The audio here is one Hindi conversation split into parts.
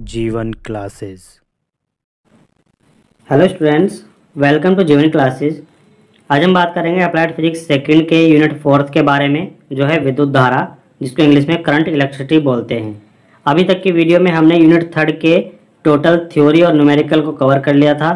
जीवन classes. Hello students, welcome to Jeevan classes. आज हम बात करेंगे अप्लाइड फिजिक्स सेकंड के यूनिट 4 के बारे में, जो है विद्युत धारा, जिसको इंग्लिश में करंट इलेक्ट्रिसिटी बोलते हैं। अभी तक की वीडियो में हमने यूनिट 3 के टोटल थ्योरी और न्यूमेरिकल को कवर कर लिया था।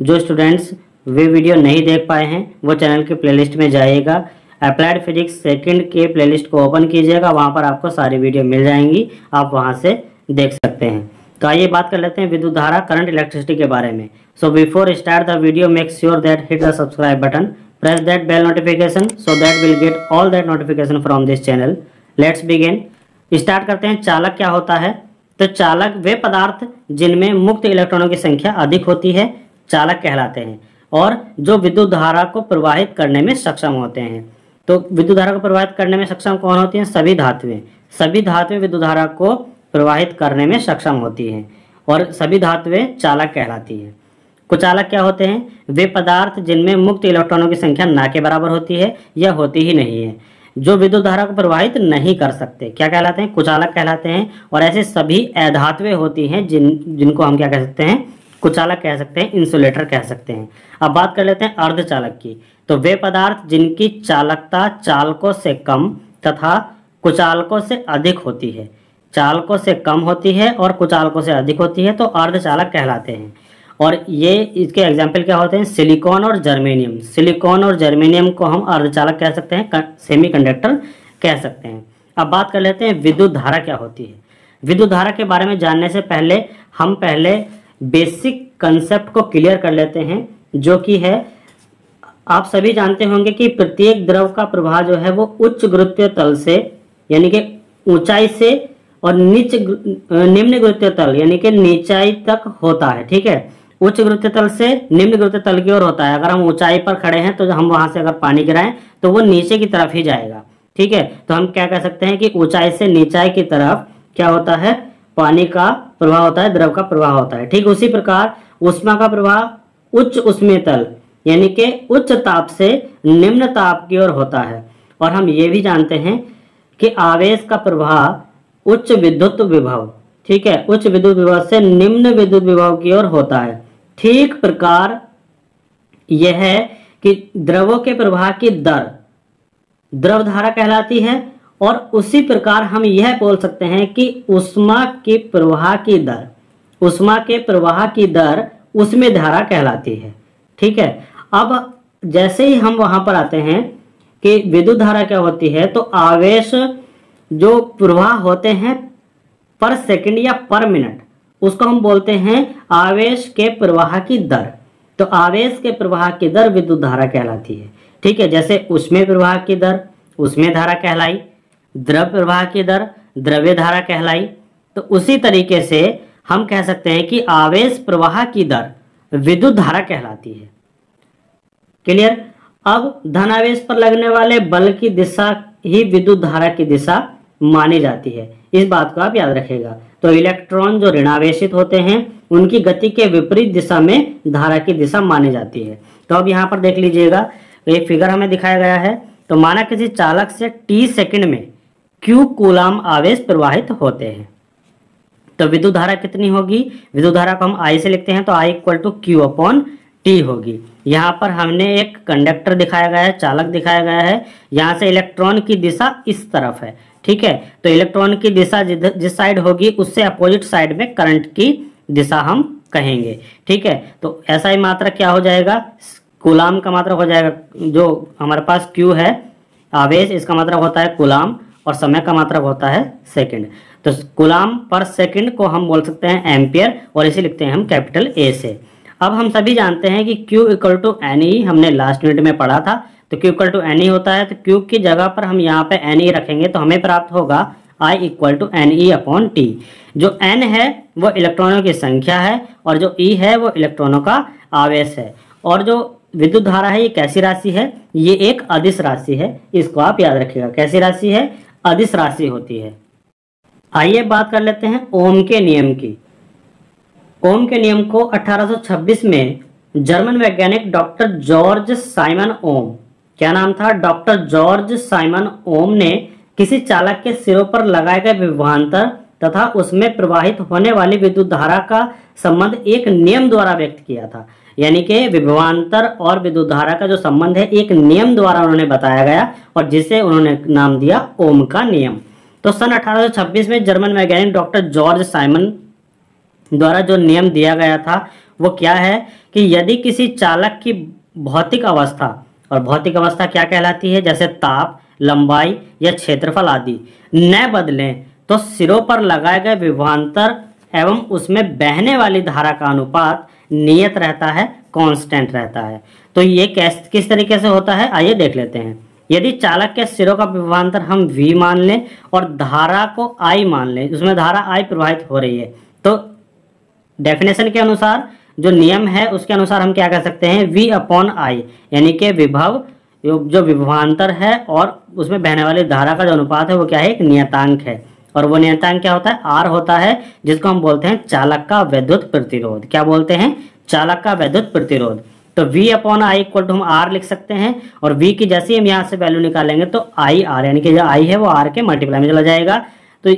जो स्टूडेंट्स वे वीडियो नहीं देख पाए हैं वो चैनल के प्लेलिस्ट में जाइएगा, अप्लाइड फिजिक्स सेकंड के प्लेलिस्ट को ओपन कीजिएगा, वहाँ पर आपको सारी वीडियो मिल जाएंगी, आप वहाँ से देख सकते हैं। तो आइए बात कर लेते हैं विद्युत धारा करंट इलेक्ट्रिसिटी के बारे में। So before start the video, make sure that hit the subscribe button, press that bell notification so that will get all that notification from this channel. Let's begin. Start करते हैं। चालक क्या होता है? तो चालक वे पदार्थ जिनमें मुक्त इलेक्ट्रॉनों की संख्या अधिक होती है चालक कहलाते हैं, और जो विद्युत धारा को प्रवाहित करने में सक्षम होते हैं। तो विद्युत धारा को प्रवाहित करने में सक्षम कौन होती हैं? सभी धातुएं। सभी धातुएं विद्युत धारा को प्रवाहित करने में सक्षम होती हैं, और सभी धातुएं चालक कहलाती हैं। कुचालक क्या होते हैं? वे पदार्थ जिनमें मुक्त इलेक्ट्रॉनों की संख्या ना के बराबर होती है या होती ही नहीं है, जो विद्युत धारा को प्रवाहित नहीं कर सकते, क्या कहलाते हैं? कुचालक कहलाते हैं। और ऐसे सभी अधातुएं होती हैं जिनको हम क्या कह सकते हैं? कुचालक कह सकते हैं, इंसुलेटर कह सकते हैं। अब बात कर लेते हैं अर्धचालक की। तो वे पदार्थ जिनकी चालकता चालकों से कम तथा कुचालकों से अधिक होती है, चालकों से कम होती है और कुचालकों से अधिक होती है, तो अर्धचालक कहलाते हैं। और ये इसके एग्जाम्पल क्या होते हैं? सिलिकॉन और जर्मेनियम। सिलिकॉन और जर्मेनियम को हम अर्धचालक कह सकते हैं, सेमीकंडक्टर कह सकते हैं। अब बात कर लेते हैं विद्युत धारा क्या होती है। विद्युत धारा के बारे में जानने से पहले हम बेसिक कंसेप्ट को क्लियर कर लेते हैं, जो कि है, आप सभी जानते होंगे कि प्रत्येक द्रव का प्रवाह जो है वो उच्च गुरुत्वीय तल से, यानी कि ऊंचाई से, और निम्न गुरुत्वीय तल यानी कि नीचाई तक होता है। ठीक है, उच्च गुरुत्वीय तल से निम्न गुरुत्वीय तल की ओर होता है। अगर हम ऊंचाई पर खड़े हैं तो हम वहां से अगर पानी गिराएं तो वो नीचे की तरफ ही जाएगा। ठीक है, तो हम क्या कह सकते हैं कि ऊंचाई से नीचाई की तरफ क्या होता है? पानी का प्रवाह होता है, द्रव का प्रवाह होता है। ठीक उसी प्रकार ऊष्मा का प्रवाह उच्च ऊष्मीय तल यानी कि उच्च ताप से निम्न ताप की ओर होता है। और हम ये भी जानते हैं कि आवेश का प्रवाह उच्च विद्युत विभव, ठीक है, उच्च विद्युत विभव से निम्न विद्युत विभव की ओर होता है। ठीक प्रकार यह है कि द्रवों के प्रवाह की दर द्रव धारा कहलाती है, और उसी प्रकार हम यह बोल सकते हैं कि ऊष्मा के प्रवाह की दर, ऊष्मा के प्रवाह की दर ऊष्मीय धारा कहलाती है। ठीक है, अब जैसे ही हम वहां पर आते हैं कि विद्युत धारा क्या होती है, तो आवेश जो प्रवाह होते हैं पर सेकंड या पर मिनट, उसको हम बोलते हैं आवेश के प्रवाह की दर। तो आवेश के प्रवाह की दर विद्युत धारा कहलाती है। ठीक है, जैसे ऊष्मीय प्रवाह की दर ऊष्मीय धारा कहलाई, द्रव प्रवाह की दर द्रव्य धारा कहलाई। तो उसी तरीके से हम कह सकते हैं कि आवेश प्रवाह की दर विद्युत धारा कहलाती है। क्लियर? अब धनावेश पर लगने वाले बल की दिशा ही विद्युत धारा की दिशा मानी जाती है, इस बात को आप याद रखिएगा। तो इलेक्ट्रॉन जो ऋणावेशित होते हैं उनकी गति के विपरीत दिशा में धारा की दिशा मानी जाती है। तो अब यहाँ पर देख लीजिएगा, एक फिगर हमें दिखाया गया है। तो माना किसी चालक से t सेकंड में q कूलाम आवेश प्रवाहित होते हैं, तो विद्युत धारा कितनी होगी? विद्युत धारा को हम I से लिखते हैं, तो I equal to Q upon T होगी। यहाँ पर हमने एक कंडक्टर दिखाया गया है, चालक दिखाया गया है, यहाँ से इलेक्ट्रॉन की दिशा इस तरफ है। ठीक है, तो इलेक्ट्रॉन की दिशा जिस साइड होगी उससे अपोजिट साइड में करंट की दिशा हम कहेंगे। ठीक है, तो ऐसा ही मात्रक क्या हो जाएगा? कूलाम का मात्रक हो जाएगा, जो हमारे पास Q है आवेश, इसका मात्रक होता है कूलाम, और समय का मात्रक होता है सेकंड। तो कूलाम पर सेकंड को हम बोल सकते हैं एम्पियर, और इसे लिखते हैं हम कैपिटल A से। अब हम सभी जानते हैं कि Q इक्वल टू NE हमने लास्ट यूनिट में पढ़ा था। तो Q इक्वल टू NE होता है, तो Q की जगह पर हम यहाँ पे NE रखेंगे तो हमें प्राप्त होगा I equal to NE upon T। जो N है वो इलेक्ट्रॉनों की संख्या है, और जो E है वो इलेक्ट्रॉनों का आवेश है। और जो विद्युत धारा है ये कैसी राशि है? ये एक अदिश राशि है, इसको आप याद रखिएगा। कैसी राशि है? अदिश राशि होती है। आइए बात कर लेते हैं ओम के नियम की। ओम के नियम को 1826 में जर्मन वैज्ञानिक डॉक्टर जॉर्ज साइमन ओम, क्या नाम था? डॉक्टर जॉर्ज साइमन ओम ने किसी चालक के सिरों पर लगाए गए विभवांतर तथा उसमें प्रवाहित होने वाली विद्युत धारा का संबंध एक नियम द्वारा व्यक्त किया था। यानी कि विभवांतर और विद्युत धारा का जो संबंध है एक नियम द्वारा उन्होंने बताया गया और जिसे उन्होंने नाम दिया ओम का नियम। तो सन 1826 में जर्मन वैज्ञानिक डॉक्टर जॉर्ज साइमन द्वारा जो नियम दिया गया था वो क्या है कि यदि किसी चालक की भौतिक अवस्था, और भौतिक अवस्था क्या कहलाती है, जैसे ताप, लंबाई या क्षेत्रफल आदि न बदलें तो सिरों पर लगाए गए विभवांतर एवं उसमें बहने वाली धारा का अनुपात नियत रहता है, कांस्टेंट रहता है। तो ये किस तरीके से होता है, आइए देख लेते हैं। यदि चालक के सिरों का विभवांतर हम V मान लें और धारा को I मान लें, उसमें धारा I प्रवाहित हो रही है, तो डेफिनेशन के अनुसार जो नियम है उसके अनुसार हम क्या कह सकते हैं, V/I, यानी कि विभव जो विभवांतर है और उसमें बहने वाली धारा का जो अनुपात है वो क्या है, एक नियतांक है। और वो नियतांक क्या होता है, R होता है, जिसको हम बोलते हैं चालक का वैद्युत प्रतिरोध। क्या बोलते हैं, चालक का वैद्युत प्रतिरोध। तो V/I इक्वल टू हम R लिख सकते हैं और V की जैसे हम यहाँ से वैल्यू निकालेंगे तो IR, यानी कि जो I है वो R के मल्टीप्लाई में चला जाएगा। तो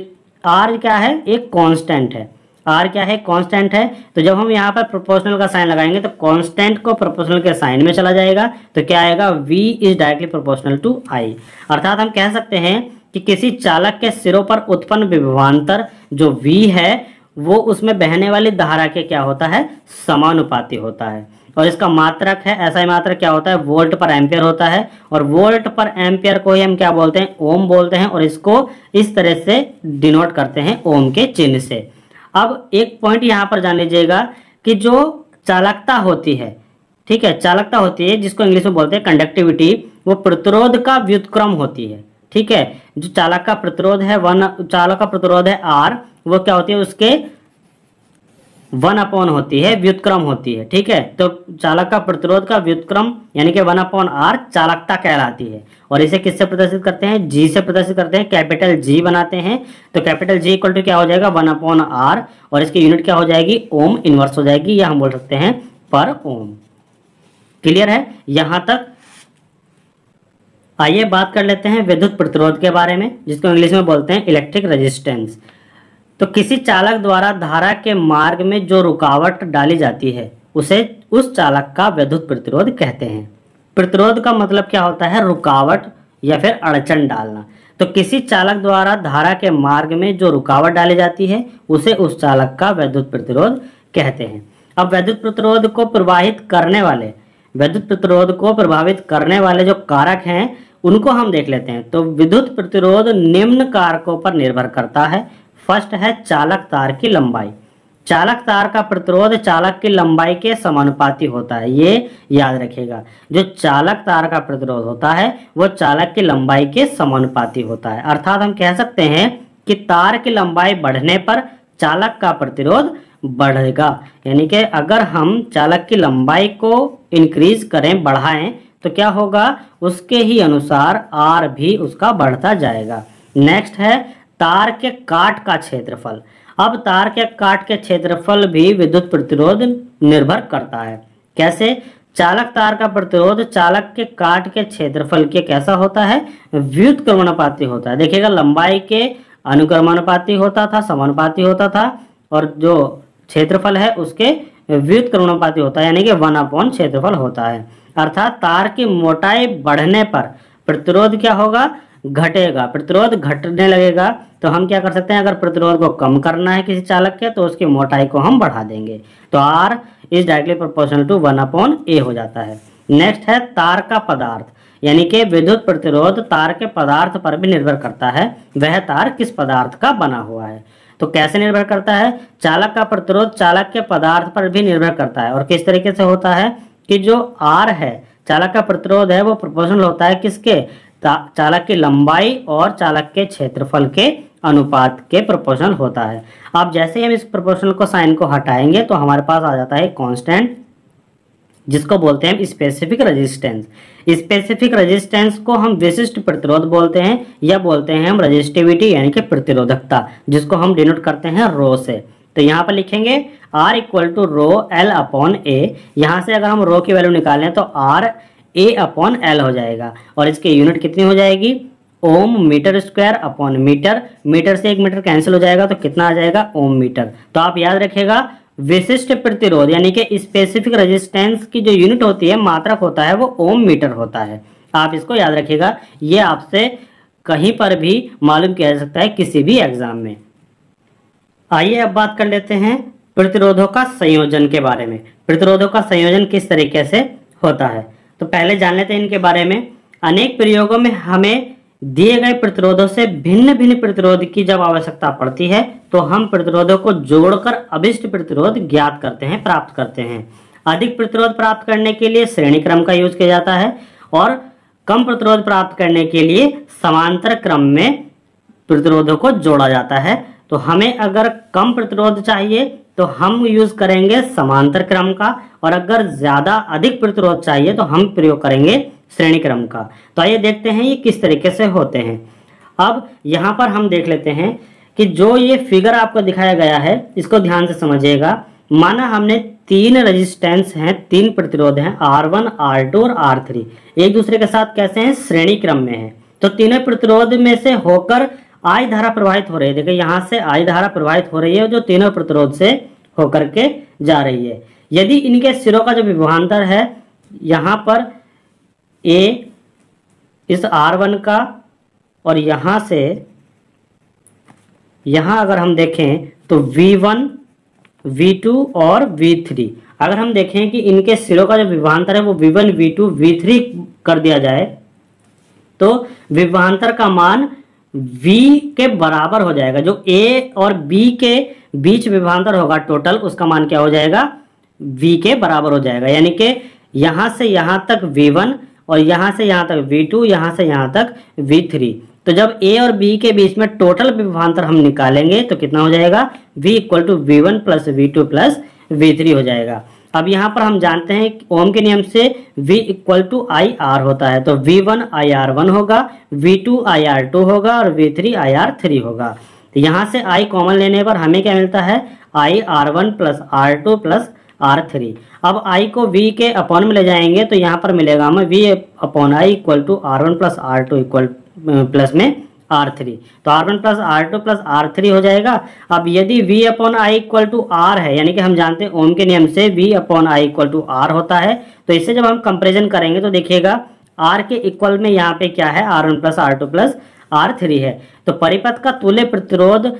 R क्या है, एक कांस्टेंट है। R क्या है, कांस्टेंट है। तो जब हम यहाँ पर प्रोपोर्शनल का साइन लगाएंगे तो कांस्टेंट को प्रोपोर्शनल के साइन में चला जाएगा, तो क्या आएगा, V is directly proportional to I। अर्थात हम कह सकते हैं कि किसी चालक के सिरों पर उत्पन्न विभवांतर जो V है वो उसमें बहने वाली धारा के क्या होता है, समानुपाती होता है। और इसका मात्रक है, ऐसा ही मात्रक क्या होता है, वोल्ट पर एम्पियर होता है। और वोल्ट पर एम्पियर को ही हम क्या बोलते हैं, ओम बोलते हैं। और इसको इस तरह से डिनोट करते हैं ओम के चिन्ह से। अब एक पॉइंट यहाँ पर जान लीजिएगा कि जो चालकता होती है, ठीक है, चालकता होती है जिसको इंग्लिश में बोलते हैं कंडक्टिविटी, वो प्रतिरोध का व्युत्क्रम होती है। ठीक है, जो चालक का प्रतिरोध है चालक का प्रतिरोध है R, वो क्या होती है, उसके 1/, होती है, व्युत्क्रम होती है। ठीक है, तो चालक का प्रतिरोध का व्युत्क्रम यानी कि 1/R चालकता कहलाती है। और इसे किससे प्रदर्शित करते हैं, G से प्रदर्शित करते हैं, कैपिटल G बनाते हैं। तो कैपिटल G इक्वल टू क्या हो जाएगा, 1/R, और इसकी यूनिट क्या हो जाएगी, ओम इनवर्स हो जाएगी, या हम बोल सकते हैं पर ओम। क्लियर है यहाँ तक। आइए बात कर लेते हैं विद्युत प्रतिरोध के बारे में, जिसको इंग्लिश में बोलते हैं इलेक्ट्रिक रेजिस्टेंस। तो किसी चालक द्वारा धारा के मार्ग में जो रुकावट डाली जाती है उसे उस चालक का विद्युत प्रतिरोध कहते हैं। प्रतिरोध का मतलब क्या होता है, रुकावट या फिर अड़चन डालना। तो किसी चालक द्वारा धारा के मार्ग में जो रुकावट डाली जाती है उसे उस चालक का विद्युत प्रतिरोध कहते हैं। अब विद्युत प्रतिरोध को प्रभावित करने वाले जो कारक हैं उनको हम देख लेते हैं। तो विद्युत प्रतिरोध निम्न कारकों पर निर्भर करता है। फर्स्ट है चालक तार की लंबाई। चालक तार का प्रतिरोध चालक की लंबाई के समानुपाती होता है, ये याद रखिएगा। जो चालक तार का प्रतिरोध होता है वो चालक की लंबाई के समानुपाती होता है। अर्थात हम कह सकते हैं कि तार की लंबाई बढ़ने पर चालक का प्रतिरोध बढ़ेगा। यानी कि अगर हम चालक की लंबाई को इंक्रीज करें, बढ़ाएं, तो क्या होगा, उसके ही अनुसार R भी उसका बढ़ता जाएगा। नेक्स्ट है तार के काट का क्षेत्रफल। अब तार के काट के क्षेत्रफल भी विद्युत प्रतिरोध निर्भर करता है। कैसे, चालक तार का प्रतिरोध चालक के काट के क्षेत्रफल के कैसा होता है, व्युत्क्रमानुपाती होता है। देखिएगा, लंबाई के अनुक्रमानुपाती होता था, समानुपाती होता था, और जो क्षेत्रफल है उसके व्युत्क्रमानुपाती होता है, यानी कि 1/, क्षेत्रफल होता है। अर्थात तार की मोटाई बढ़ने पर प्रतिरोध क्या होगा, घटेगा, प्रतिरोध घटने लगेगा। तो हम क्या कर सकते हैं, अगर प्रतिरोध को कम करना है किसी चालक के तो उसकी मोटाई को हम बढ़ा देंगे, तो R is directly proportional to 1/A हो जाता है। नेक्स्ट है तार का पदार्थ, यानी कि विद्युत प्रतिरोध तार के पदार्थ पर भी निर्भर करता है, वह तार किस पदार्थ का बना हुआ है। तो कैसे निर्भर करता है, चालक का प्रतिरोध चालक के पदार्थ पर भी निर्भर करता है। और किस तरीके से होता है कि जो R है, चालक का प्रतिरोध है, वो प्रोपोर्शनल होता है किसके, चालक की लंबाई और चालक के क्षेत्रफल के अनुपात के प्रोपोर्शनल होता है। अब जैसे ही हम इस प्रोपोर्शनल को साइन को हटाएंगे तो हमारे पास आ जाता है कांस्टेंट, जिसको बोलते हैं स्पेसिफिक रेजिस्टेंस। स्पेसिफिक रेजिस्टेंस को हम विशिष्ट प्रतिरोध बोलते हैं, या बोलते हैं हम रेजिस्टिविटी यानी कि प्रतिरोधकता, जिसको हम डिनोट करते हैं रो से। तो यहाँ पर लिखेंगे R equal to row L/A। यहाँ से अगर हम रो की वैल्यू निकालें तो R A/L हो जाएगा, और इसकी यूनिट कितनी हो जाएगी, ohm metre square upon metre, metre से 1 मीटर कैंसिल हो जाएगा तो कितना आ जाएगा, ओम मीटर। तो आप याद रखिएगा विशिष्ट प्रतिरोध यानी कि स्पेसिफिक रेजिस्टेंस की जो यूनिट होती है, मात्रक होता है, वो ओम मीटर होता है। आप इसको याद रखिएगा, ये आपसे कहीं पर भी मालूम किया जा सकता है किसी भी एग्जाम में। आइए अब बात कर लेते हैं प्रतिरोधों का संयोजन के बारे में। प्रतिरोधों का संयोजन किस तरीके से होता है, तो पहले जान लेते हैं इनके बारे में। अनेक प्रयोगों में हमें दिए गए प्रतिरोधों से भिन्न भिन्न प्रतिरोध की जब आवश्यकता पड़ती है तो हम प्रतिरोधों को जोड़कर अभिष्ट प्रतिरोध ज्ञात करते हैं, प्राप्त करते हैं। अधिक प्रतिरोध प्राप्त करने के लिए श्रेणी क्रम का यूज किया जाता है और कम प्रतिरोध प्राप्त करने के लिए समांतर क्रम में प्रतिरोधों को जोड़ा जाता है। तो हमें अगर कम प्रतिरोध चाहिए तो हम यूज करेंगे समांतर क्रम का, और अगर ज्यादा अधिक प्रतिरोध चाहिए तो हम प्रयोग करेंगे श्रेणी क्रम का। तो आइए देखते हैं ये किस तरीके से होते हैं। अब यहाँ पर हम देख लेते हैं कि जो ये फिगर आपको दिखाया गया है इसको ध्यान से समझिएगा। माना हमने 3 रेजिस्टेंस हैं, 3 प्रतिरोध हैं, R1, R2 और R3, एक दूसरे के साथ कैसे हैं, श्रेणी क्रम में है। तो तीनों प्रतिरोध में से होकर I धारा प्रवाहित हो रही है। देखिए यहाँ से I धारा प्रवाहित हो रही है जो तीनों प्रतिरोध से होकर के जा रही है। यदि इनके सिरों का जो विभवांतर है यहाँ पर A इस R1 का, और यहाँ से यहाँ अगर हम देखें तो V1, V2 और V3, अगर हम देखें कि इनके सिरों का जो विभवांतर है वो V1, V2, V3 कर दिया जाए तो विभवांतर का मान V के बराबर हो जाएगा। जो A और B के बीच विभवांतर होगा टोटल, उसका मान क्या हो जाएगा, V के बराबर हो जाएगा। यानी कि यहाँ से यहाँ तक V1 और यहाँ से यहाँ तक V2, यहाँ से यहाँ तक V3। तो जब A और B के बीच में टोटल विभवांतर हम निकालेंगे तो कितना हो जाएगा, V equal to V1 plus V2 plus V3 हो जाएगा। अब यहाँ पर हम जानते हैं ओम के नियम से V इक्वल टू IR होता है, तो V1 IR1 होगा, V2 IR2 होगा और V3 IR3 होगा। तो यहाँ से I कॉमन लेने पर हमें क्या मिलता है, IR1 plus R2 plus R3। अब I को V के अपॉन में ले जाएंगे तो यहाँ पर मिलेगा हमें V upon I equal to R1 plus R2 equal plus में R3। तो R1 plus R2 plus R3 हो जाएगा। अब यदि V upon I equal to R है, यानी कि हम जानते हैं ओम के नियम से V upon I equal to R होता है, तो इससे जब हम कंपेरिजन करेंगे तो देखिएगा R के इक्वल में यहाँ पे क्या है, R1 plus R2 plus R3 है। तो परिपथ का तुल्य प्रतिरोध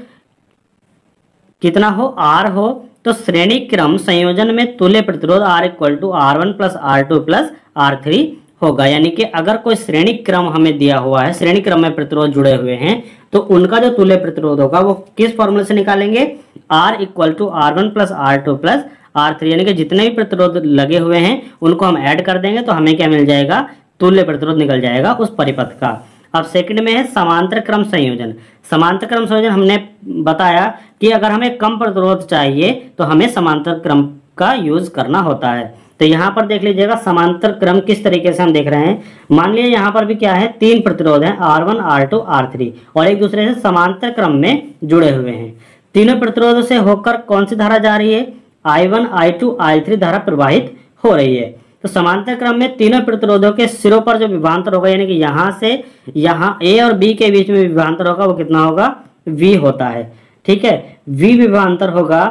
कितना हो, R हो, तो श्रेणी क्रम संयोजन में तुल्य प्रतिरोध R equal to R1 plus R2 plus R3 होगा। यानी कि अगर कोई श्रेणी क्रम हमें दिया हुआ है, श्रेणी क्रम में प्रतिरोध जुड़े हुए हैं, तो उनका जो तुल्य प्रतिरोध होगा वो किस फॉर्मूले से निकालेंगे, R equal to R1 plus R2 plus R3। यानी कि जितने भी प्रतिरोध लगे हुए हैं उनको हम ऐड कर देंगे तो हमें क्या मिल जाएगा, तुल्य प्रतिरोध निकल जाएगा उस परिपथ का। अब सेकंड में है समांतर क्रम संयोजन। समांतर क्रम संयोजन हमने बताया कि अगर हमें कम प्रतिरोध चाहिए तो हमें समांतर क्रम का यूज करना होता है। तो यहाँ पर देख लीजिएगा समांतर क्रम किस तरीके से हम देख रहे हैं। मान लीजिए यहाँ पर भी क्या है, 3 प्रतिरोध हैं, R1, R2, R3, और एक दूसरे से समांतर क्रम में जुड़े हुए हैं। तीनों प्रतिरोधों से होकर कौन सी धारा जा रही है, I1, I2, I3 धारा प्रवाहित हो रही है। तो समांतर क्रम में तीनों प्रतिरोधों के सिरों पर जो विभवांतर होगा, यानी कि यहाँ से यहाँ A और B के बीच में विभवांतर होगा, वो कितना होगा, V होता है। ठीक है, V विभवांतर होगा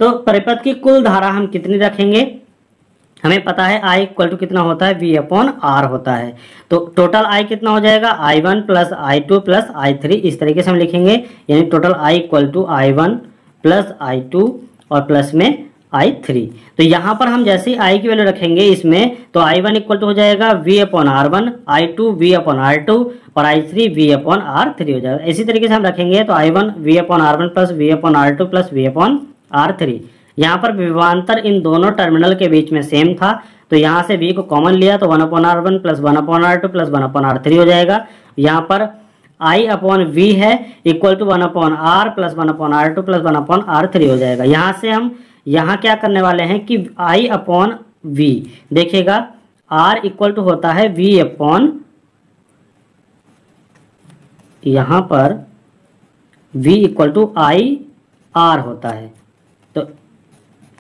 तो परिपथ की कुल धारा हम कितनी रखेंगे, हमें पता है I इक्वल टू कितना होता है, V अपॉन R होता है। तो टोटल I कितना हो जाएगा, I1 plus I2 plus I3, इस तरीके से हम लिखेंगे। यानी total I equal to I1 plus I2 और प्लस में I3। तो यहाँ पर हम जैसे ही I की वैल्यू रखेंगे इसमें, तो I1 इक्वल टू हो जाएगा V upon R1, I2 V upon R2 और I3 V अपॉन R3 हो जाएगा। इसी तरीके से हम रखेंगे तो I1 V upon R1 plus V upon R2 plus V upon R3। यहाँ पर विभवांतर इन दोनों टर्मिनल के बीच में सेम था, तो यहाँ से V को कॉमन लिया तो 1 upon R1 plus 1 upon R2 plus 1 upon R3 हो जाएगा। यहाँ पर I अपॉन V है equal to 1 upon R plus 1 upon R2 plus 1 upon R3 हो जाएगा। यहाँ से हम यहाँ क्या करने वाले हैं कि I अपॉन V, देखिएगा R इक्वल टू होता है V अपॉन, यहाँ पर V equal to I R होता है, तो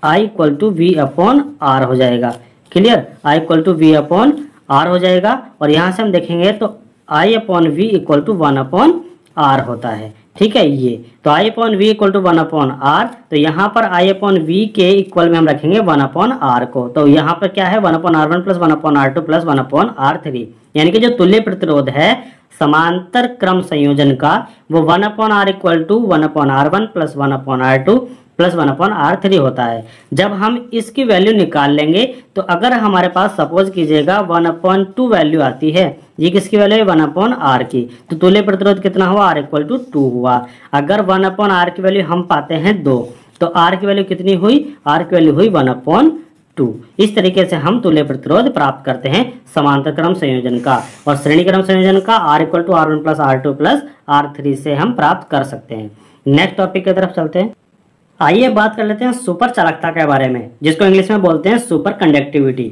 I equal to V upon R हो जाएगा। Clear, I equal to V upon R हो जाएगा। और यहाँ से हम देखेंगे तो I upon V equal to 1 upon R होता है। ठीक है, ये तो I upon V equal to 1 upon R, तो यहाँ पर आई अपॉन वी के इक्वल में हम रखेंगे 1 अपॉन आर को। तो यहाँ पर क्या है 1 upon R one plus 1 upon R two plus 1 upon R three, यानी कि जो तुल्य प्रतिरोध है समांतर क्रम संयोजन का वो 1 upon R equal to 1 upon R one plus 1 upon R two plus 1 upon R three होता है। जब हम इसकी वैल्यू निकाल लेंगे तो अगर हमारे पास सपोज कीजिएगा 1 अपॉन 2 वैल्यू आती है, ये किसकी वैल्यू है 1 अपॉन आर की, तो तुल्य प्रतिरोध कितना हुआ आर इक्वल टू 2 हुआ। अगर 1 अपॉन आर की वैल्यू हम पाते हैं 2, तो आर की वैल्यू कितनी हुई, आर की वैल्यू हुई 1 अपॉन 2। इस तरीके से हम तुल्य प्रतिरोध प्राप्त करते हैं समांतर क्रम संयोजन का, और श्रेणी क्रम संयोजन का R equal to R one plus R two plus R three से हम प्राप्त कर सकते हैं। नेक्स्ट टॉपिक की तरफ चलते हैं। आइए बात कर लेते हैं सुपर चालकता के बारे में, जिसको इंग्लिश में बोलते हैं सुपर कंडक्टिविटी।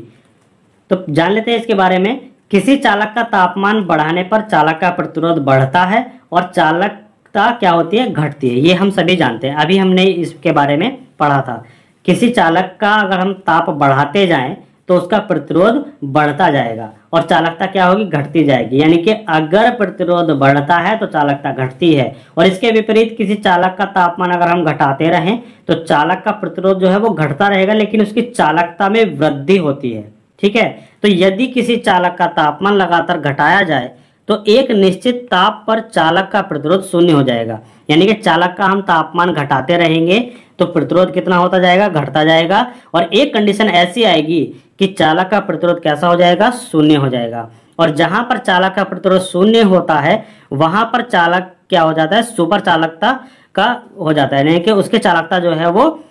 तो जान लेते हैं इसके बारे में। किसी चालक का तापमान बढ़ाने पर चालक का प्रतिरोध बढ़ता है और चालकता क्या होती है, घटती है। ये हम सभी जानते हैं, अभी हमने इसके बारे में पढ़ा था। किसी चालक का अगर हम ताप बढ़ाते जाएं तो उसका प्रतिरोध बढ़ता जाएगा और चालकता क्या होगी, घटती जाएगी। यानी कि अगर प्रतिरोध बढ़ता है तो चालकता घटती है, और इसके विपरीत किसी चालक का तापमान अगर हम घटाते रहें तो चालक का प्रतिरोध जो है वो घटता रहेगा, लेकिन उसकी चालकता में वृद्धि होती है। ठीक है, तो यदि किसी चालक का तापमान लगातार घटाया जाए तो एक निश्चित ताप पर चालक का प्रतिरोध शून्य हो जाएगा। यानी कि चालक का हम तापमान घटाते रहेंगे तो प्रतिरोध कितना होता जाएगा, घटता जाएगा, और एक कंडीशन ऐसी आएगी कि चालक का प्रतिरोध कैसा हो जाएगा, शून्य हो जाएगा। और जहां पर चालक का प्रतिरोध शून्य होता है वहां पर चालक क्या हो जाता है, सुपर चालकता का हो जाता है, यानी कि उसकी चालकता जो है वो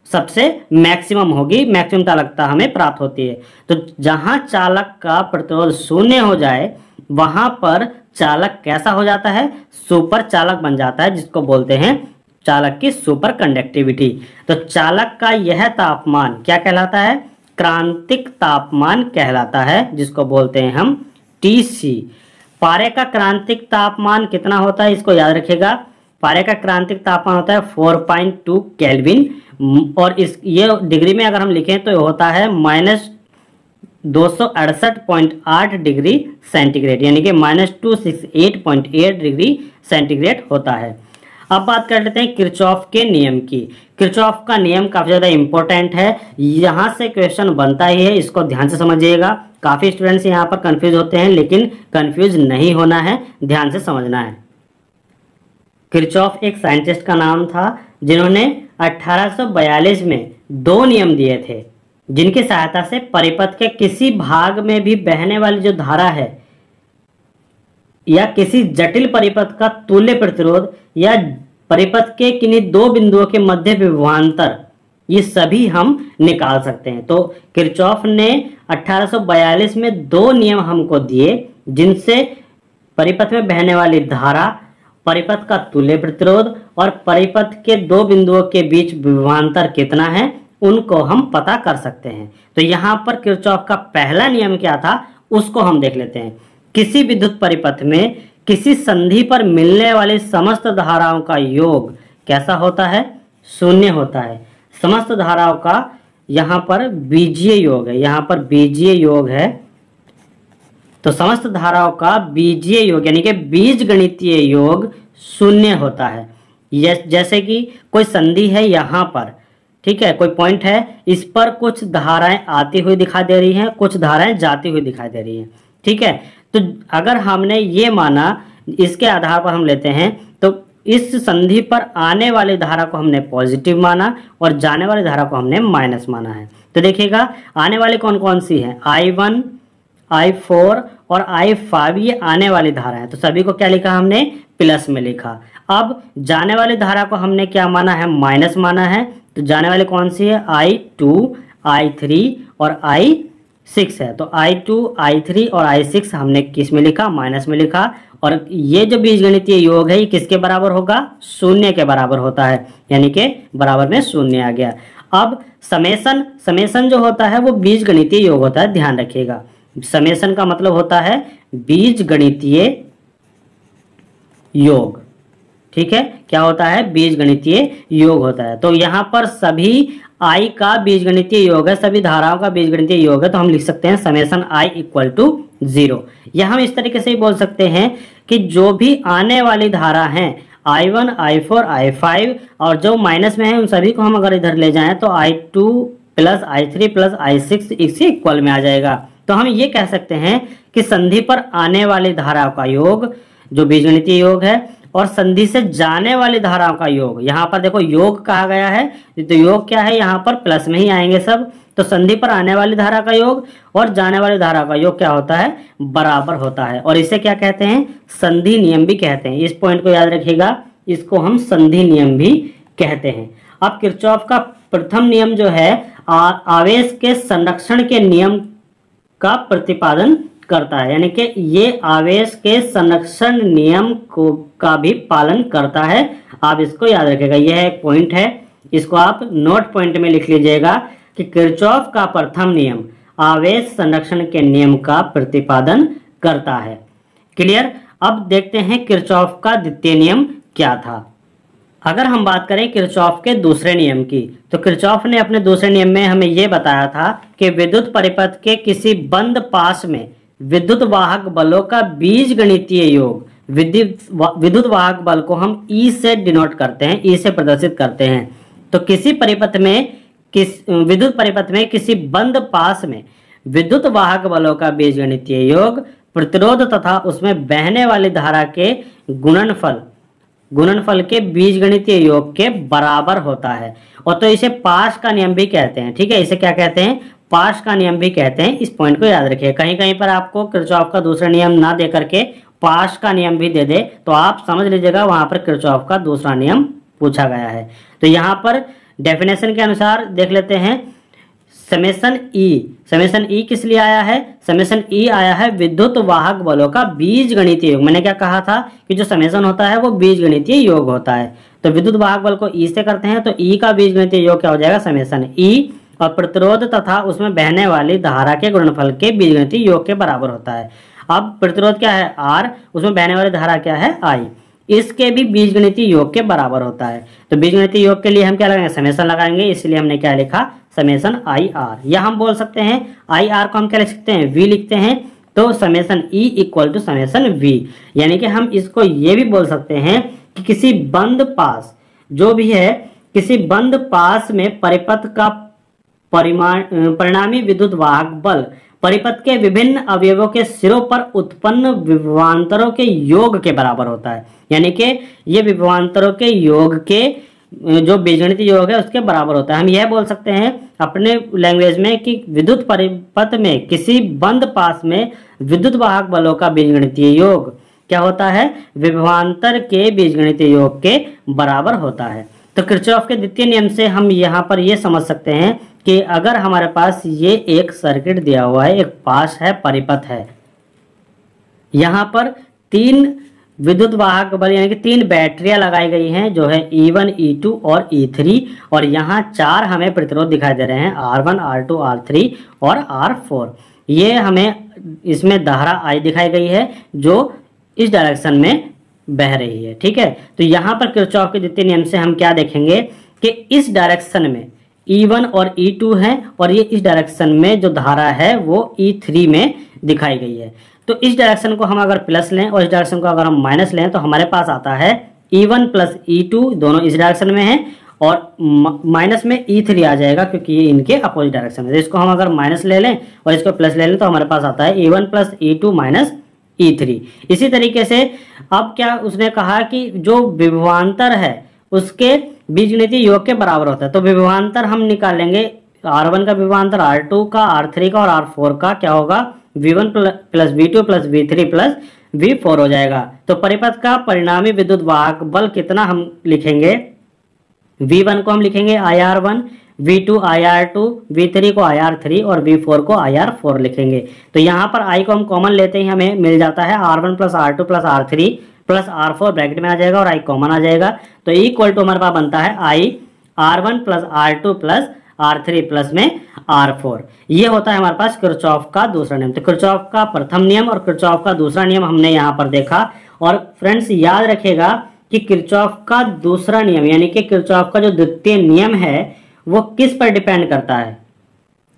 सबसे मैक्सिमम होगी, मैक्सिमम चालकता हमें प्राप्त होती है। तो जहां चालक का प्रतिरोध शून्य हो जाए वहां पर चालक कैसा हो जाता है, सुपर चालक बन जाता है, जिसको बोलते हैं चालक की सुपर कंडक्टिविटी। तो चालक का यह तापमान क्या कहलाता है, क्रांतिक तापमान कहलाता है, जिसको बोलते हैं हम TC। पारे का क्रांतिक तापमान कितना होता है, इसको याद रखिएगा। पारे का क्रांतिक तापमान होता है 4.2 केल्विन, और ये डिग्री में अगर हम लिखें तो होता है -268.8 डिग्री सेंटीग्रेड, यानी कि -268.8 डिग्री सेंटीग्रेड होता है। अब बात कर लेते हैं किरचॉफ के नियम की। किरचॉफ का नियम काफी ज्यादा इंपॉर्टेंट है, यहां से क्वेश्चन बनता ही है, इसको ध्यान से समझिएगा। काफी स्टूडेंट्स यहां पर कंफ्यूज होते हैं, लेकिन कंफ्यूज नहीं होना है, ध्यान से समझना है। किरचॉफ एक साइंटिस्ट का नाम था जिन्होंने 1842 में 2 नियम दिए थे, जिनकी सहायता से परिपथ के किसी भाग में भी बहने वाली जो धारा है या किसी जटिल परिपथ का तुल्य प्रतिरोध या परिपथ के किन्हीं 2 बिंदुओं के मध्य विभवांतर, ये सभी हम निकाल सकते हैं। तो किरचॉफ ने 1842 में 2 नियम हमको दिए, जिनसे परिपथ में बहने वाली धारा, परिपथ का तुल्य प्रतिरोध और परिपथ के 2 बिंदुओं के बीच विभवांतर कितना है, उनको हम पता कर सकते हैं। तो यहाँ पर किरचॉफ का पहला नियम क्या था, उसको हम देख लेते हैं। किसी विद्युत परिपथ में किसी संधि पर मिलने वाली समस्त धाराओं का योग कैसा होता है, शून्य होता है। समस्त धाराओं का यहाँ पर बीजीय योग है, यहाँ पर बीजीय योग है, तो समस्त धाराओं का बीजीय योग यानी कि बीजगणितीय योग शून्य होता है। जैसे कि कोई संधि है यहाँ पर, ठीक है, कोई पॉइंट है, इस पर कुछ धाराएं आती हुई दिखाई दे रही हैं, कुछ धाराएं जाती हुई दिखाई दे रही हैं। ठीक है, तो अगर हमने ये माना, इसके आधार पर हम लेते हैं, तो इस संधि पर आने वाली धारा को हमने पॉजिटिव माना और जाने वाली धारा को हमने माइनस माना है। तो देखिएगा आने वाली कौन कौन सी है, I1, I4 और I5, ये आने वाली धारा है, तो सभी को क्या लिखा हमने, प्लस में लिखा। अब जाने वाली धारा को हमने क्या माना है, माइनस माना है, तो जाने वाली कौन सी है, I2, I3 और I6 है। तो I2, I3 और I6 हमने किस में लिखा, माइनस में लिखा। और ये जो बीजगणितीय योग है ये किसके बराबर होगा, शून्य के बराबर होता है, यानी कि बराबर में शून्य आ गया। अब समेसन जो होता है वो बीजगणितीय योग होता है, ध्यान रखिएगा। समेसन का मतलब होता है बीजगणितीय योग। ठीक है, क्या होता है, बीजगणितीय योग होता है। तो यहाँ पर सभी आई का बीजगणितीय योग है, सभी धाराओं का बीजगणितीय योग है, तो हम लिख सकते हैं समेशन आई इक्वल टू 0। या हम इस तरीके से ही बोल सकते हैं कि जो भी आने वाली धारा हैं I1, I4, I5 और जो माइनस में है उन सभी को हम अगर इधर ले जाएं तो I2 plus I3 plus I6 इसी इक्वल में आ जाएगा। तो हम ये कह सकते हैं कि संधि पर आने वाली धाराओं का योग जो बीजगणितीय योग है और संधि से जाने वाली धाराओं का योग, यहाँ पर देखो योग कहा गया है, तो योग क्या है, यहाँ पर प्लस में ही आएंगे सब। तो संधि पर आने वाली धारा का योग और जाने वाली धारा का योग क्या होता है, बराबर होता है, और इसे क्या कहते हैं, संधि नियम भी कहते हैं। इस पॉइंट को याद रखिएगा, इसको हम संधि नियम भी कहते हैं। अब किरचॉफ का प्रथम नियम जो है आवेश के संरक्षण के नियम का प्रतिपादन करता है, यानी कि ये आवेश के संरक्षण नियम को का भी पालन करता है। आप इसको याद रखिएगा, यह एक पॉइंट है, इसको आप नोट पॉइंट में लिख लीजिएगा कि किरचॉफ का प्रथम नियम आवेश संरक्षण के नियम का प्रतिपादन करता है। क्लियर। अब देखते हैं किरचॉफ का द्वितीय नियम क्या था। अगर हम बात करें किरचॉफ के दूसरे नियम की, तो किरचॉफ ने अपने दूसरे नियम में हमें यह बताया था कि विद्युत परिपथ के किसी बंद पाश में विद्युत वाहक बलों का बीजगणितीय योग, विद्युत वाहक बल को हम ई से डिनोट करते हैं, ई से प्रदर्शित करते हैं। तो किसी परिपथ में विद्युत परिपथ में किसी बंद पाश में विद्युत वाहक बलों का बीजगणितीय योग प्रतिरोध तथा उसमें बहने वाली धारा के गुणनफल के बीजगणितीय योग के बराबर होता है। और तो इसे पाश का नियम भी कहते हैं। ठीक है, इसे क्या कहते हैं, पाश का नियम भी कहते हैं। इस पॉइंट को याद रखिए, कहीं कहीं पर आपको किरचॉफ का दूसरा नियम ना दे करके पाश का नियम भी दे दे तो आप समझ लीजिएगा वहां पर किरचॉफ का दूसरा नियम पूछा गया है। तो यहाँ पर डेफिनेशन के अनुसार देख लेते हैं, समेशन ई किस लिए आया है, समेशन ई आया है विद्युत वाहक बलों का बीजगणितीय योग। मैंने क्या कहा था कि जो समेशन होता है वो बीजगणितीय योग होता है। तो विद्युत वाहक बल को ई से करते हैं, तो ई का बीजगणितीय योग क्या हो जाएगा, समेशन ई, और प्रतिरोध तथा उसमें बहने वाली धारा के गुणनफल के बीजगणितीय योग के बराबर होता है। अब प्रतिरोध क्या है, आर, उसमें बहने वाली धारा क्या है, आई, इसके भी बीजगणितीय योग के बराबर होता है। तो बीजगणितीय योग के लिए हम क्या लगाएंगे, समेशन लगाएंगे, इसलिए हमने क्या लिखा, समेशन आई आर। या हम बोल सकते हैं आई आर को हम क्या लिख सकते हैं, वी लिखते हैं, तो summation E equal to summation V. यानी कि हम इसको ये भी बोल सकते हैं कि किसी बंद पास जो भी है, किसी बंद पास में परिपथ का परिणामी विद्युत वाहक बल परिपथ के विभिन्न अवयवों के सिरों पर उत्पन्न विभवांतरों के योग के बराबर होता है। यानी कि ये विभवांतरों के योग के जो बीजगणितीय योग है उसके बराबर होता है। हम यह बोल सकते हैं अपने लैंग्वेज में कि विद्युत परिपथ में किसी बंद पास में विद्युत वाहक बलों का बीजगणितीय योग क्या होता है, विभवांतर के बीजगणितीय योग के बराबर होता है। तो किरचॉफ के द्वितीय नियम से हम यहाँ पर ये समझ सकते हैं कि अगर हमारे पास ये एक सर्किट दिया हुआ है, एक पास है, परिपथ है, यहाँ पर 3 विद्युत वाहक बल यानी कि 3 बैटरियां लगाई गई हैं जो है E1, E2 और E3, और यहाँ 4 हमें प्रतिरोध दिखाई दे रहे हैं, R1, R2, R3 और R4। ये हमें इसमें धारा I दिखाई गई है जो इस डायरेक्शन में बह रही है। ठीक है, तो यहाँ पर किरचॉफ के द्वितीय नियम से हम क्या देखेंगे कि इस डायरेक्शन में E1 और E2 है और ये इस डायरेक्शन में जो धारा है वो E3 में दिखाई गई है। तो इस डायरेक्शन को हम अगर प्लस लें और इस डायरेक्शन को अगर हम माइनस लें तो हमारे पास आता है E1 प्लस E2, दोनों इस डायरेक्शन में हैं, और माइनस में E3 आ जाएगा क्योंकि ये इनके अपोजिट डायरेक्शन में। तो इसको हम अगर माइनस ले लें और इसको प्लस ले लें तो हमारे पास आता है E1 plus E2 minus E3। इसी तरीके से अब क्या उसने कहा कि जो विभवांतर है उसके बीजगणितीय योग के बराबर होता है। तो विभवांतर हम निकालेंगे, R1 का विभवांतर R2 का, R3 का और R4 का क्या होगा, V1 plus V2 plus V3 plus V4 हो जाएगा। तो परिपथ का परिणामी विद्युत वाहक बल कितना हम लिखेंगे, V1 को हम लिखेंगे IR1, V2 IR2, V3 को IR3 और V4 को IR4 लिखेंगे। तो यहाँ पर I को हम कॉमन लेते ही हमें मिल जाता है R1 plus R2 plus R3 plus R4 bracket में आ जाएगा और I कॉमन आ जाएगा। तो इक्वल टू हमारे पास बनता है I R1 plus R2 plus R3 plus में R4। ये होता है हमारे पास किरचॉफ का दूसरा नियम। तो किरचॉफ का प्रथम नियम और किरचॉफ का दूसरा नियम हमने यहाँ पर देखा। और फ्रेंड्स याद रखिएगा कि किरचॉफ का दूसरा नियम यानी कि किरचॉफ का जो द्वितीय नियम है वो किस पर डिपेंड करता है?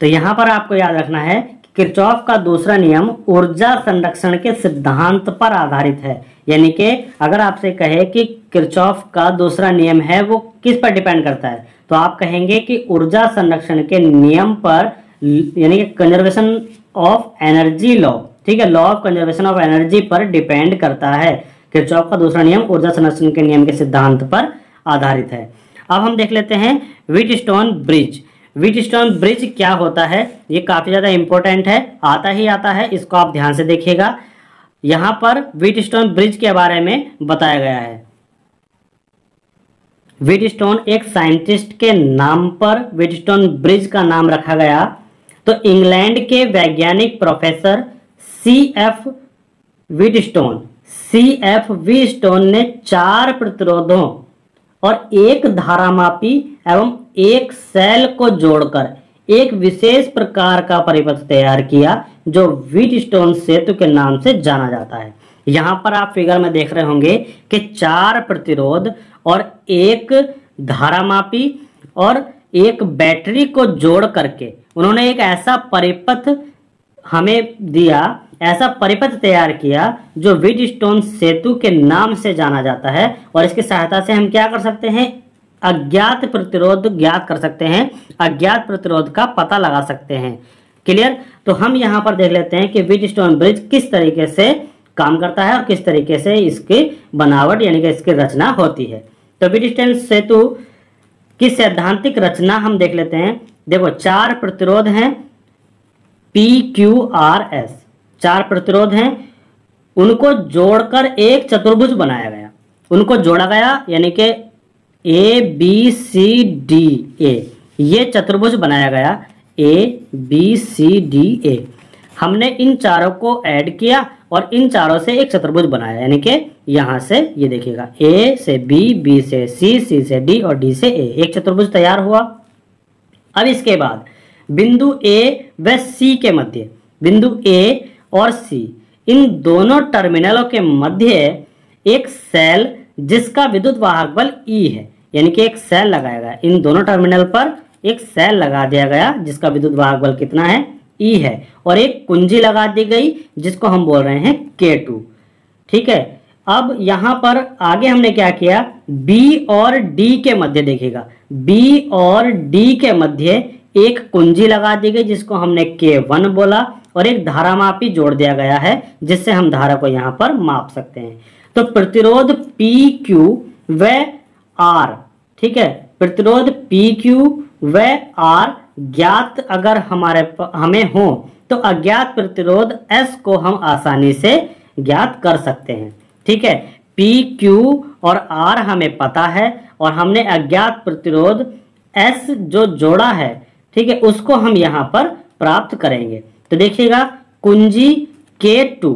तो यहाँ पर आपको याद रखना है कि किरचॉफ का दूसरा नियम ऊर्जा संरक्षण के सिद्धांत पर आधारित है। यानी कि अगर आपसे कहे कि किरचॉफ का दूसरा नियम है वो किस पर डिपेंड करता है, तो आप कहेंगे कि ऊर्जा संरक्षण के नियम पर, यानी कि कंजर्वेशन ऑफ एनर्जी लॉ, ठीक है, law of conservation of energy पर डिपेंड करता है। किरचॉफ का दूसरा नियम ऊर्जा संरक्षण के नियम के सिद्धांत पर आधारित है। अब हम देख लेते हैं व्हीटस्टोन ब्रिज। व्हीटस्टोन ब्रिज क्या होता है? ये काफी ज्यादा इंपॉर्टेंट है, आता ही आता है, इसको आप ध्यान से देखिएगा। यहां पर व्हीटस्टोन ब्रिज के बारे में बताया गया है। व्हीटस्टोन एक साइंटिस्ट के नाम पर व्हीटस्टोन ब्रिज का नाम रखा गया। तो इंग्लैंड के वैज्ञानिक प्रोफेसर सीएफ व्हीटस्टोन ने 4 प्रतिरोधों और एक धारामापी एवं एक सेल को जोड़कर एक विशेष प्रकार का परिपथ तैयार किया जो व्हीटस्टोन सेतु के नाम से जाना जाता है। यहां पर आप फिगर में देख रहे होंगे कि 4 प्रतिरोध और एक धारामापी और एक बैटरी को जोड़ करके उन्होंने एक ऐसा परिपथ हमें दिया, ऐसा परिपथ तैयार किया जो व्हीटस्टोन सेतु के नाम से जाना जाता है। और इसकी सहायता से हम क्या कर सकते हैं? अज्ञात प्रतिरोध ज्ञात कर सकते हैं, अज्ञात प्रतिरोध का पता लगा सकते हैं। क्लियर? तो हम यहां पर देख लेते हैं कि व्हीटस्टोन ब्रिज किस तरीके से काम करता है और किस तरीके से इसकी बनावट यानी कि इसकी रचना होती है। तो व्हीटस्टोन सेतु की सैद्धांतिक रचना हम देख लेते हैं। देखो 4 प्रतिरोध हैं, PQRS 4 प्रतिरोध हैं, उनको जोड़कर एक चतुर्भुज बनाया गया, उनको जोड़ा गया यानी कि ABCDA ये चतुर्भुज बनाया गया, ABCDA। हमने इन चारों को ऐड किया और इन चारों से एक चतुर्भुज बनाया, यानी कि यहां से ये देखिएगा A से B, B से C, C से D और D से A, एक चतुर्भुज तैयार हुआ। अब इसके बाद बिंदु A व C के मध्य, बिंदु A और C इन दोनों टर्मिनलों के मध्य एक सेल जिसका विद्युत वाहक बल E है, यानी कि एक सेल लगाया गया, इन दोनों टर्मिनल पर एक सेल लगा दिया गया जिसका विद्युत वाहक बल कितना है? E है, और एक कुंजी लगा दी गई जिसको हम बोल रहे हैं K2। ठीक है, अब यहां पर आगे हमने क्या किया? B और D के मध्य देखिएगा, B और D के मध्य एक कुंजी लगा दी गई जिसको हमने K1 बोला और एक धारामापी जोड़ दिया गया है जिससे हम धारा को यहां पर माप सकते हैं। तो प्रतिरोध PQ व R, ठीक है, प्रतिरोध PQ व R ज्ञात अगर हमें हो तो अज्ञात प्रतिरोध S को हम आसानी से ज्ञात कर सकते हैं। ठीक है, PQ और R हमें पता है और हमने अज्ञात प्रतिरोध S जो जोड़ा है, ठीक है, उसको हम यहां पर प्राप्त करेंगे। तो देखिएगा कुंजी K2,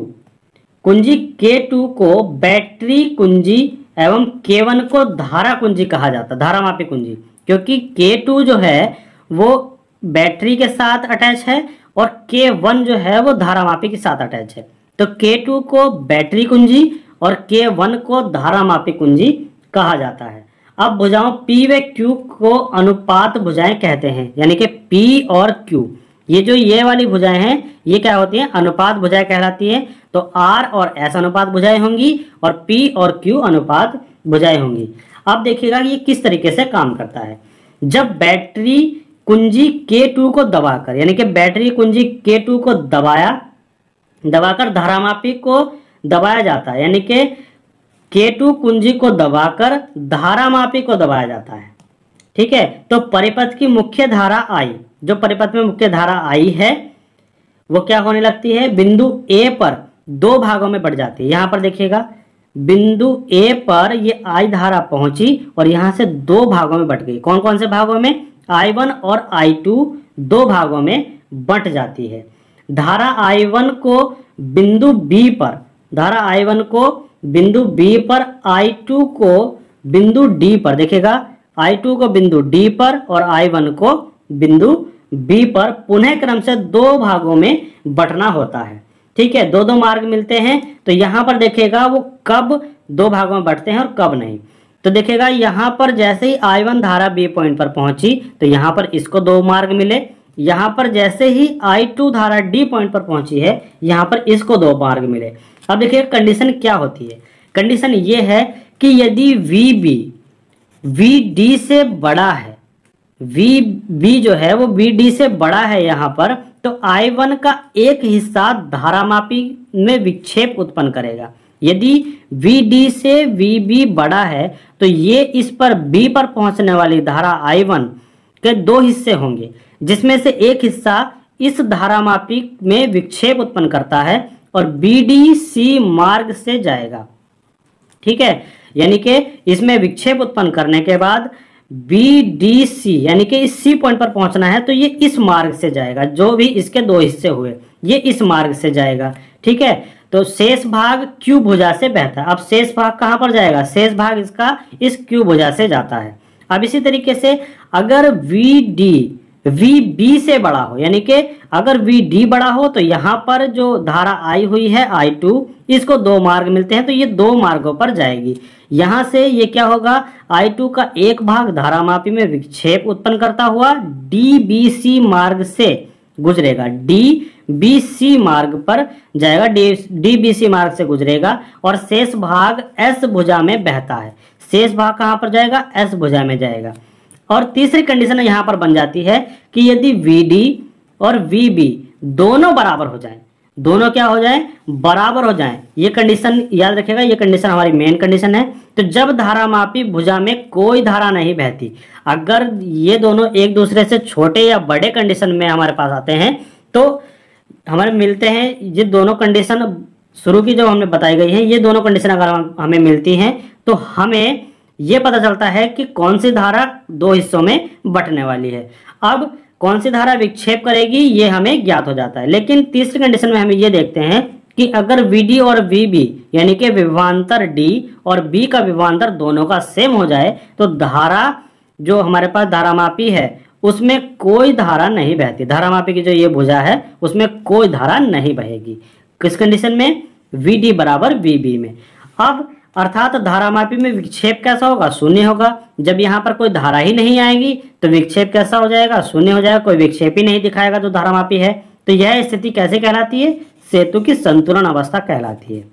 कुंजी K2 को बैटरी कुंजी एवं K1 को धारा कुंजी कहा जाता है, धारामापी कुंजी, क्योंकि K2 जो है वो बैटरी के साथ अटैच है और K1 जो है वो धारामापी के साथ अटैच है। तो K2 को बैटरी कुंजी और K1 को धारामापी कुंजी कहा जाता है। अब भुजाओं P व Q को अनुपात भुजाएं कहते हैं, यानी कि P और Q, ये जो ये वाली भुजाएं हैं ये क्या होती हैं? अनुपात भुजाएं कहलाती हैं। तो R और S अनुपात भुजाएं होंगी और P और Q अनुपात भुजाएं होंगी। अब देखिएगा कि ये किस तरीके से काम करता है। जब बैटरी कुंजी K2 को दबाकर, यानी कि बैटरी कुंजी K2 को दबाकर धारामापी को दबाया जाता है, यानी कि K2 कुंजी को दबाकर धारामापी को दबाया जाता है। ठीक है, तो परिपथ की मुख्य धारा I, जो परिपथ में मुख्य धारा I है वो क्या होने लगती है? बिंदु A पर 2 भागों में बढ़ जाती है। यहां पर देखिएगा बिंदु A पर ये I धारा पहुंची और यहां से 2 भागों में बट गई। कौन कौन से भागों में? I1 और I2 2 भागों में बट जाती है। धारा I1 को बिंदु B पर, धारा I1 को बिंदु B पर, I2 को बिंदु D पर, देखिएगा I2 को बिंदु D पर और I1 को बिंदु B पर पुनः क्रम से 2 भागों में बंटना होता है। ठीक है, 2 मार्ग मिलते हैं। तो यहां पर देखिएगा वो कब 2 भागों में बंटते हैं और कब नहीं। तो देखिएगा यहाँ पर जैसे ही I1 धारा B पॉइंट पर पहुंची तो यहाँ पर इसको 2 मार्ग मिले। यहाँ पर जैसे ही I2 धारा D पॉइंट पर पहुंची है, यहाँ पर इसको 2 मार्ग मिले। अब देखिए कंडीशन क्या होती है। कंडीशन ये है कि यदि VB VD से बड़ा है, VB जो है वो VD से बड़ा है यहाँ पर, तो I1 का एक हिस्सा धारामापी में विक्षेप उत्पन्न करेगा। यदि VD से VB बड़ा है तो ये इस पर B पर पहुंचने वाली धारा I1 के 2 हिस्से होंगे, जिसमें से एक हिस्सा इस धारामापी में विक्षेप उत्पन्न करता है और BDC मार्ग से जाएगा। ठीक है, यानी कि इसमें विक्षेप उत्पन्न करने के बाद BDC यानी कि इस C पॉइंट पर पहुंचना है तो ये इस मार्ग से जाएगा। जो भी इसके 2 हिस्से हुए ये इस मार्ग से जाएगा। ठीक है, तो शेष भाग Q भुजा से बहता है। अब शेष भाग कहां पर जाएगा? शेष भाग इसका इस Q भुजा से जाता है। अब इसी तरीके से अगर VB से बड़ा हो, यानी कि अगर VD बड़ा हो तो यहाँ पर जो धारा आई हुई है I2, इसको 2 मार्ग मिलते हैं तो ये 2 मार्गों पर जाएगी। यहाँ से ये क्या होगा, I2 का एक भाग धारामापी में विक्षेप उत्पन्न करता हुआ DBC मार्ग से गुजरेगा, DBC मार्ग पर जाएगा, DBC मार्ग से गुजरेगा और शेष भाग S भुजा में बहता है। शेष भाग कहाँ पर जाएगा? S भुजा में जाएगा। और तीसरी कंडीशन यहाँ पर बन जाती है कि यदि VD और VB दोनों बराबर हो जाएं, दोनों क्या हो जाएं? बराबर हो जाएं। ये कंडीशन याद रखिएगा, ये कंडीशन हमारी मेन कंडीशन है। तो जब धारामापी भुजा में कोई धारा नहीं बहती, अगर ये दोनों एक दूसरे से छोटे या बड़े कंडीशन में हमारे पास आते हैं तो हमारे मिलते हैं ये दोनों कंडीशन शुरू की जो हमने बताई गई है, ये दोनों कंडीशन अगर हमें मिलती हैं तो हमें ये पता चलता है कि कौन सी धारा 2 हिस्सों में बंटने वाली है। अब कौन सी धारा विक्षेप करेगी ये हमें ज्ञात हो जाता है। लेकिन तीसरी कंडीशन में हम ये देखते हैं कि अगर VD और VB यानी कि विभवांतर D और B का विभवांतर दोनों का सेम हो जाए तो धारा जो हमारे पास धारामापी है उसमें कोई धारा नहीं बहती। धारामापी की जो ये भुजा है उसमें कोई धारा नहीं बहेगी। किस कंडीशन में? VD बराबर VB में। अब अर्थात धारामापी में विक्षेप कैसा होगा? शून्य होगा। जब यहाँ पर कोई धारा ही नहीं आएगी तो विक्षेप कैसा हो जाएगा? शून्य हो जाएगा। कोई विक्षेप ही नहीं दिखाएगा जो धारामापी है। तो यह स्थिति कैसे कहलाती है? सेतु की संतुलन अवस्था कहलाती है।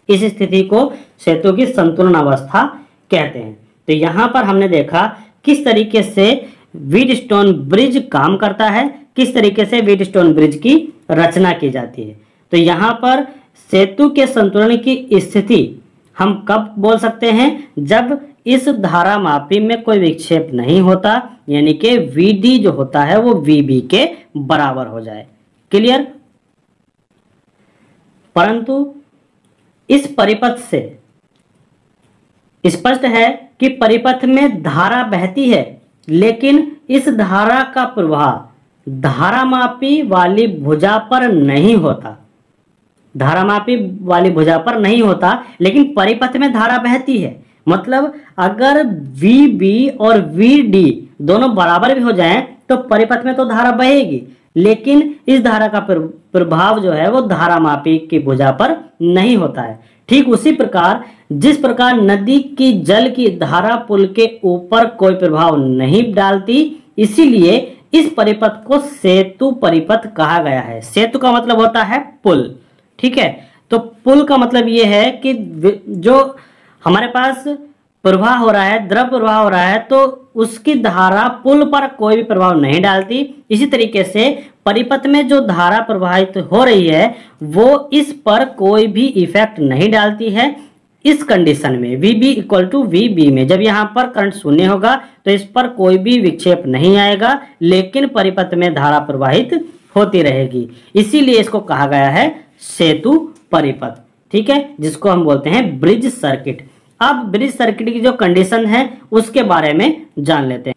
इस स्थिति को सेतु की संतुलन अवस्था कहते हैं। तो यहाँ पर हमने देखा किस तरीके से व्हीटस्टोन ब्रिज काम करता है, किस तरीके से व्हीटस्टोन ब्रिज की रचना की जाती है। तो यहाँ पर सेतु के संतुलन की स्थिति हम कब बोल सकते हैं? जब इस धारामापी में कोई विक्षेप नहीं होता, यानी कि VD जो होता है वो VB के बराबर हो जाए। क्लियर? परंतु इस परिपथ से स्पष्ट है कि परिपथ में धारा बहती है, लेकिन इस धारा का प्रवाह धारामापी वाली भुजा पर नहीं होता। धारामापी वाली भुजा पर नहीं होता, लेकिन परिपथ में धारा बहती है। मतलब अगर VB और VD दोनों बराबर भी हो जाएं तो परिपथ में तो धारा बहेगी, लेकिन इस धारा का प्रभाव जो है वो धारामापी की भुजा पर नहीं होता है। ठीक उसी प्रकार जिस प्रकार नदी की जल की धारा पुल के ऊपर कोई प्रभाव नहीं डालती, इसीलिए इस परिपथ को सेतु परिपथ कहा गया है। सेतु का मतलब होता है पुल। ठीक है, तो पुल का मतलब ये है कि जो हमारे पास प्रवाह हो रहा है, द्रव प्रवाह हो रहा है, तो उसकी धारा पुल पर कोई भी प्रभाव नहीं डालती। इसी तरीके से परिपथ में जो धारा प्रवाहित हो रही है वो इस पर कोई भी इफेक्ट नहीं डालती है। इस कंडीशन में VB इक्वल टू VB में जब यहाँ पर करंट शून्य होगा तो इस पर कोई भी विक्षेप नहीं आएगा, लेकिन परिपथ में धारा प्रवाहित होती रहेगी। इसीलिए इसको कहा गया है सेतु परिपथ। ठीक है, जिसको हम बोलते हैं ब्रिज सर्किट। अब ब्रिज सर्किट की जो कंडीशन है उसके बारे में जान लेते हैं।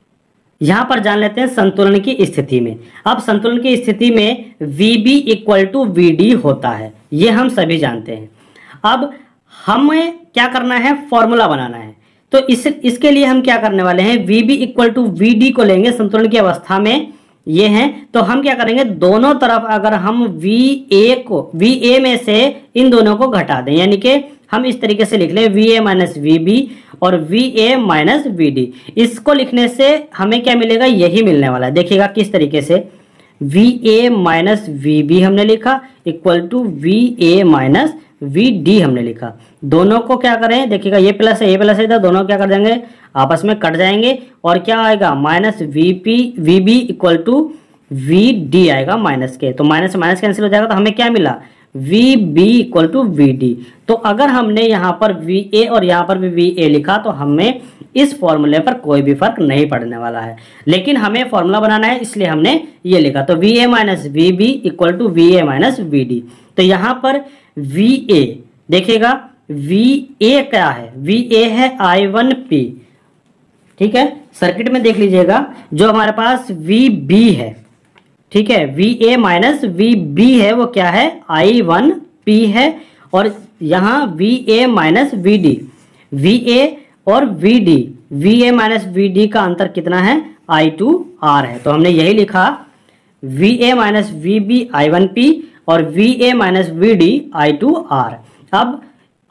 यहां पर जान लेते हैं संतुलन की स्थिति में। अब संतुलन की स्थिति में VB इक्वल टू VD होता है, ये हम सभी जानते हैं। अब हमें क्या करना है? फॉर्मूला बनाना है। तो इसके लिए हम क्या करने वाले हैं? VB इक्वल टू VD को लेंगे संतुलन की अवस्था में ये हैं, तो हम क्या करेंगे? दोनों तरफ अगर हम VA में से इन दोनों को घटा दें, यानी कि हम इस तरीके से लिख लें V A minus V B और V A minus V D. इसको लिखने से हमें क्या मिलेगा, यही मिलने वाला है। देखिएगा किस तरीके से, V A minus V B हमने लिखा equal to V A minus V D हमने लिखा। दोनों को क्या करें, देखिएगा ये प्लस है ये प्लस है, तो दोनों क्या कर देंगे, आपस में कट जाएंगे और क्या आएगा, minus V B equal to V D आएगा माइनस के। तो माइनस से माइनस कैंसिल हो जाएगा, तो हमें क्या मिला, V B equal to V D. तो अगर हमने यहाँ पर वी ए और यहाँ पर भी वी ए लिखा तो हमें इस फॉर्मूले पर कोई भी फर्क नहीं पड़ने वाला है, लेकिन हमें फॉर्मूला बनाना है इसलिए हमने ये लिखा। तो V A minus V B equal to V A minus V D. तो यहाँ पर वी ए देखिएगा, वी ए क्या है, वी ए है I1P, ठीक है। सर्किट में देख लीजिएगा जो हमारे पास वी बी है, ठीक है, V A minus V B है वो क्या है, I1P है। और यहाँ V A minus V D, V A और V D, V A minus V D का अंतर कितना है, I2R है। तो हमने यही लिखा V A minus V B I1P और V A minus V D I2R। अब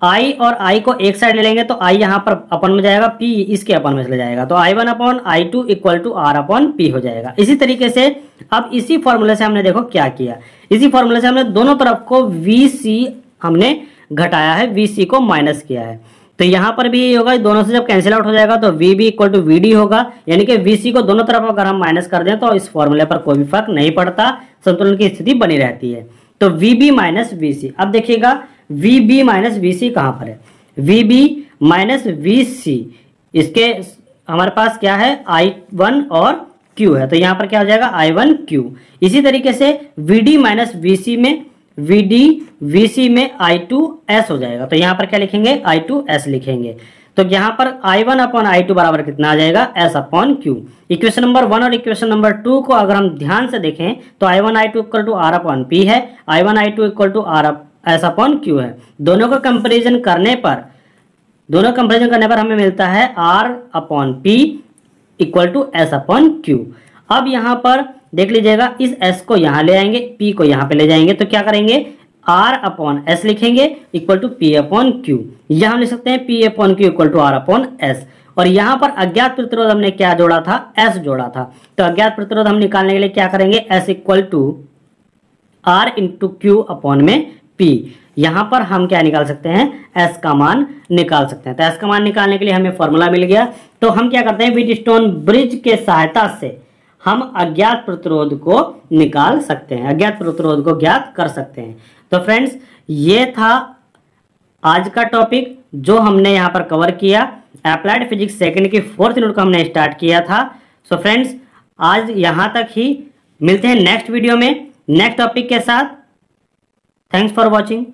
I और I को एक साइड ले लेंगे तो I यहाँ पर अपन में जाएगा, P इसके अपन में चले जाएगा, तो I1 upon I2 equal to R upon P हो जाएगा। इसी तरीके से अब इसी फॉर्मूले से हमने देखो क्या किया, इसी फॉर्मूले से हमने दोनों तरफ को VC हमने घटाया है, VC को माइनस किया है। तो यहाँ पर भी यही होगा, दोनों से जब कैंसिल आउट हो जाएगा तो VB इक्वल टू VD होगा, यानी कि VC को दोनों तरफ अगर हम माइनस कर दें तो इस फॉर्मूले पर कोई भी फर्क नहीं पड़ता, संतुलन की स्थिति बनी रहती है। तो VB माइनस VC, अब देखिएगा VB माइनस VC कहाँ पर है, VB माइनस VC, इसके हमारे पास क्या है, I1 और Q है, तो यहाँ पर क्या हो जाएगा, I1Q। इसी तरीके से VD माइनस VC में, VD VC में I2S हो जाएगा, तो यहाँ पर क्या लिखेंगे, I2S लिखेंगे। तो यहाँ पर I1 अपॉन I2 बराबर कितना आ जाएगा, S upon Q। Equation number 1 और इक्वेशन नंबर 2 को अगर हम ध्यान से देखें तो I1 I2 equal to R upon P है, I1 I2 equal to S upon Q है। दोनों का कंपेरिजन करने पर हमें मिलता है R upon P equal to S upon Q। अब यहाँ पर देख लीजिएगा, इस S को यहाँ ले आएंगे, P को यहाँ पे ले जाएंगे, तो क्या करेंगे, R अपॉन S लिखेंगे equal to P upon Q। यहाँ हम लिख सकते हैं P upon Q equal to R upon S। और यहाँ पर अज्ञात प्रतिरोध हमने क्या जोड़ा था, S जोड़ा था, तो अज्ञात प्रतिरोध हम निकालने के लिए क्या करेंगे, S equal to R into Q upon में P। यहाँ पर हम क्या निकाल सकते हैं, S का मान निकाल सकते हैं। तो S का मान निकालने के लिए हमें फॉर्मूला मिल गया। तो हम क्या करते हैं, व्हीटस्टोन ब्रिज के सहायता से हम अज्ञात प्रतिरोध को निकाल सकते हैं, अज्ञात प्रतिरोध को ज्ञात कर सकते हैं। तो फ्रेंड्स ये था आज का टॉपिक जो हमने यहाँ पर कवर किया। अप्लाइड फिजिक्स सेकंड की 4th यूनिट को हमने स्टार्ट किया था। सो फ्रेंड्स आज यहाँ तक ही, मिलते हैं नेक्स्ट वीडियो में नेक्स्ट टॉपिक के साथ। Thanks for watching.